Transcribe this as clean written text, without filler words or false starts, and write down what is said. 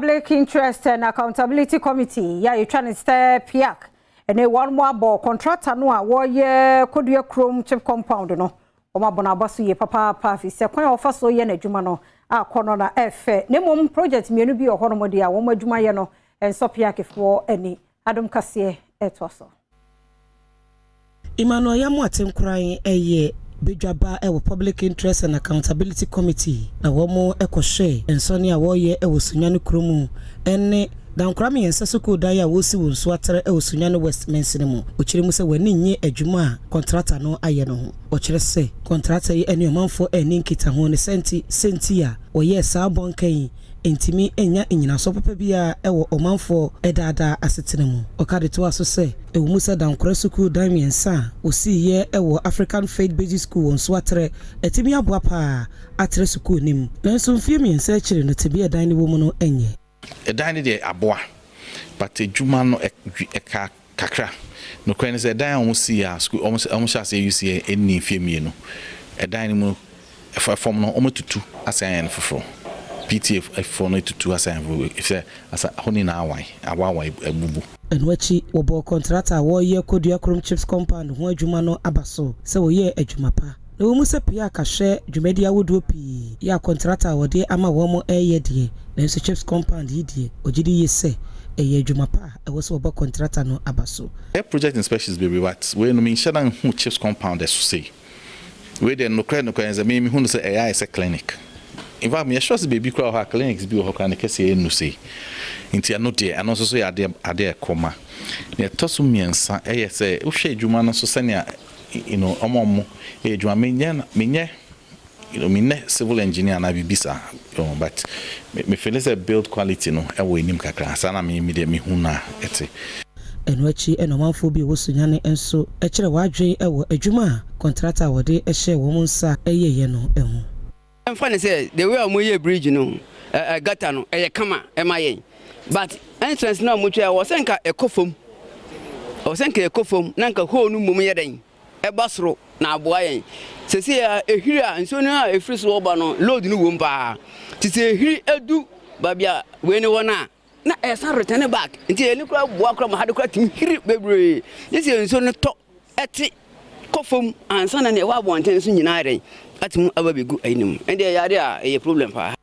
Public Interest and Accountability Committee, ya you trying to stay PIAC, and a one more ball contractor no a warrior Koduakrom CHPS Compound no. Oma bonabasu ye papa pafi se kwan ofa so ye na adwuma no a kono na efe ne mom project mienu bi ohoromode a wo adwuma ye no enso PIAC fo ani Adom Kasee etoso Emmanuel yamu atenkran eye bedwaba ewo Public Interest and Accountability Committee na wo mo ekohwe enso ne a wo ye ewo sunyane kromu enne dankrami yensesuko dan ya wosi wonso atere ewosunyane West Mensinemu okiremu se wani nye adwuma contractor no aye no ho okire se contractor yi ene omanfo eni nkita ho ne senti ya oye saa bonkan entimi enya enyina so papa bia ewo omanfo edada asetenemu okade to aso se ewumu se dankrasuku dan yensa osi ye ewo African Faith Based School wonso atere etimi aboa pa atere suku nim nanso mfie miensa akire no tebia dan ni wo mu no enye edan de aboa but ejuma no eka kakra no kwen se edan omo si ya school omo sha se UCA eni fiemie no edan ni mu form no omo tutu asan foforo PTF for no tutu asan if say asa honi na awan ebubu enwachi obo contractor wo ye Koduakrom CHPS Compound ho adwuma no abaso se wo ye adwuma pa na wo mu se PIAC ahwe dwumadi awodo pi ya contractor wo de ama wo mo eye de na nso CHPS Compound yidie ogidi yese eye adwuma pa e wo se obo contractor no abaso project inspections be what we no mean shadan hu CHPS Compound as say we dey no kra nze me hu no say AI is a clinic in fact me sure say baby kra ho clinics bi ho kan Kasee no say inti ano de ano so ya ade koma na toso miensa eye say wo hwe adwuma no so sene you know omomo adwuma menye you know me civil engineer na bibisa but me feel say build quality no e wo enim kakra sana me me hu na ete enwachi enomanfo bi wosunyane enso ekire wadwen ewo adwuma contractor wode ehye wo nsa eyeye no ehu funny say the way omoye bridge no gata no eye kama emayen but entrance na omotwa wo senka ekofom nanka ho no mum yeden ebasro na aboa yen sese ya ehiri a nso no a efiri so oba no load no wom pa tise ehiri edu babia we ni wona na esa return back nti eni kura boa kura ma hade kura tim hiri bebre yesi nso no to eti kofom ansa na ne wa bonten so nyina ren atimu ababegu ayinim ende yare a eye problem pa